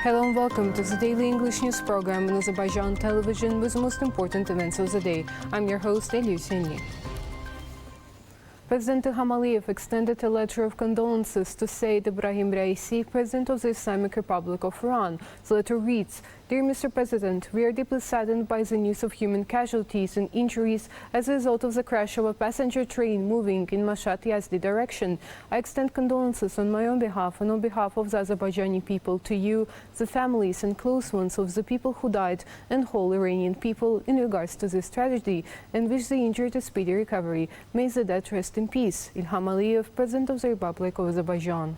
Hello and welcome to the daily English news program on Azərbaycan Televiziya with the most important events of the day. I'm your host, Rəsmi. President İlham extended a letter of condolences to Sayyid Ibrahim Raisi, President of the Islamic Republic of Iran. The letter reads, "Dear Mr. President, we are deeply saddened by the news of human casualties and injuries as a result of the crash of a passenger train moving in Mashhad-Yazdi direction. I extend condolences on my own behalf and on behalf of the Azerbaijani people to you, the families and close ones of the people who died and whole Iranian people in regards to this tragedy, and wish the injured a speedy recovery. May the dead rest in peace." Ilham Aliyev, President of the Republic of Azerbaijan.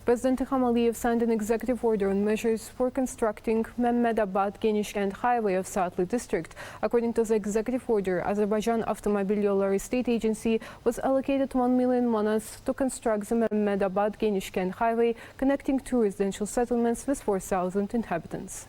President İlham signed an executive order on measures for constructing Mehmedabad-Genişkent Highway of Saatlı district. According to the executive order, Azərbaycan Avtomobil Yolları State Agency was allocated 1 million manas to construct the Mehmedabad-Genişkent Highway connecting two residential settlements with 4,000 inhabitants.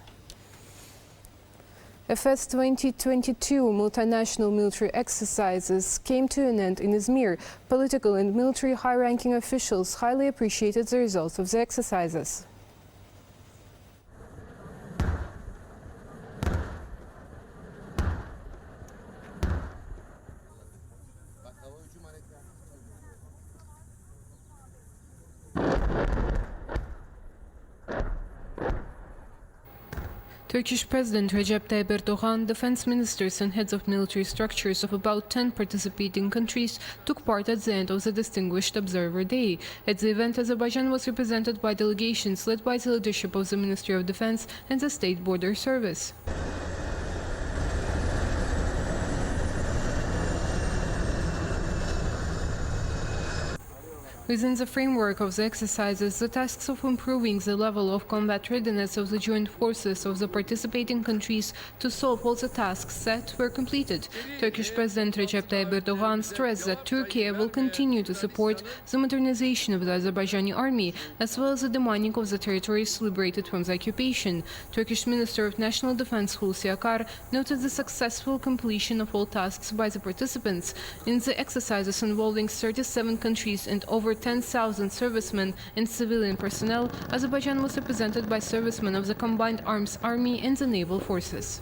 FS 2022 multinational military exercises came to an end in Izmir. Political and military high-ranking officials highly appreciated the results of the exercises. Turkish President Recep Tayyip Erdogan, defense ministers and heads of military structures of about 10 participating countries took part at the end of the Distinguished Observer Day. At the event, Azerbaijan was represented by delegations led by the leadership of the Ministry of Defense and the State Border Service. Within the framework of the exercises, the tasks of improving the level of combat readiness of the joint forces of the participating countries to solve all the tasks set were completed. Turkish President Recep Tayyip Erdogan stressed that Turkey will continue to support the modernization of the Azerbaijani army, as well as the demining of the territories liberated from the occupation. Turkish Minister of National Defense Hulusi Akar noted the successful completion of all tasks by the participants. In the exercises involving 37 countries and over 10,000 servicemen and civilian personnel, Azerbaijan was represented by servicemen of the Combined Arms Army and the Naval Forces.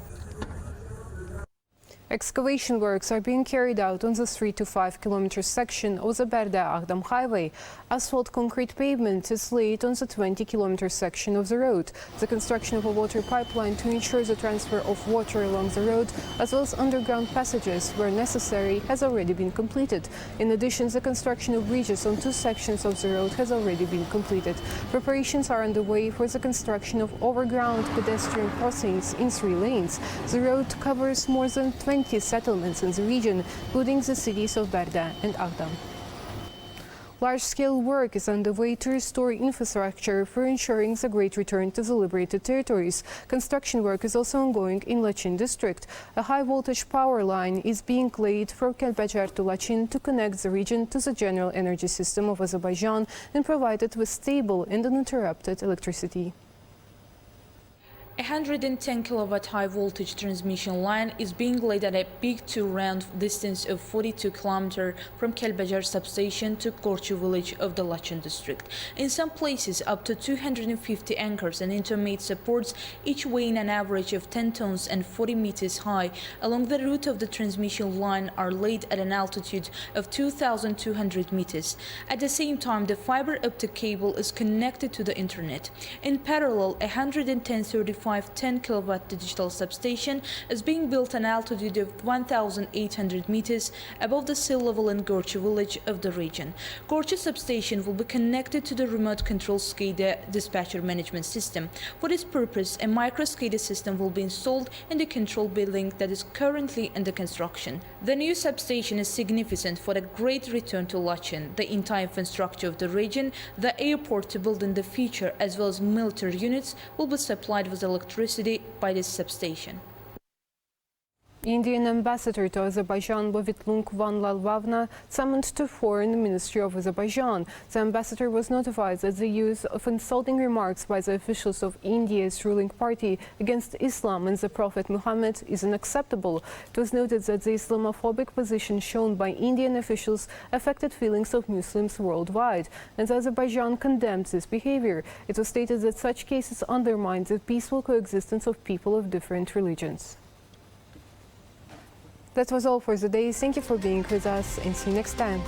Excavation works are being carried out on the 3 to 5 kilometer section of the Bərdə-Ağdam highway. Asphalt concrete pavement is laid on the 20 kilometer section of the road. The construction of a water pipeline to ensure the transfer of water along the road, as well as underground passages where necessary, has already been completed. In addition, the construction of bridges on 2 sections of the road has already been completed. Preparations are underway for the construction of overground pedestrian crossings in 3 lanes. The road covers more than 20 settlements in the region, including the cities of Bərdə and Ağdam. Large-scale work is underway to restore infrastructure for ensuring the great return to the liberated territories. Construction work is also ongoing in Lachin district. A high-voltage power line is being laid from Kəlbəcər to Lachin to connect the region to the general energy system of Azerbaijan and provide it with stable and uninterrupted electricity. A 110 kilowatt high voltage transmission line is being laid at a peak to round distance of 42 km from Kəlbəcər substation to Qorçu village of the Lachin district. In some places, up to 250 anchors and intermediate supports, each weighing an average of 10 tons and 40 meters high, along the route of the transmission line are laid at an altitude of 2,200 meters. At the same time, the fiber optic cable is connected to the internet. In parallel, a 10 kilowatt digital substation is being built at an altitude of 1,800 meters above the sea level in Qorçu village of the region. Qorçu substation will be connected to the remote control SCADA dispatcher management system. For this purpose, a micro SCADA system will be installed in the control building that is currently under construction. The new substation is significant for the great return to Lachin, the entire infrastructure of the region, the airport to build in the future, as well as military units will be supplied with electricity by this substation. Indian ambassador to Azerbaijan, Bovitlung Van Lalvavna, summoned to Foreign Ministry of Azerbaijan. The ambassador was notified that the use of insulting remarks by the officials of India's ruling party against Islam and the Prophet Muhammad is unacceptable. It was noted that the Islamophobic position shown by Indian officials affected feelings of Muslims worldwide, and Azerbaijan condemned this behavior. It was stated that such cases undermine the peaceful coexistence of people of different religions. That was all for the day. Thank you for being with us and see you next time.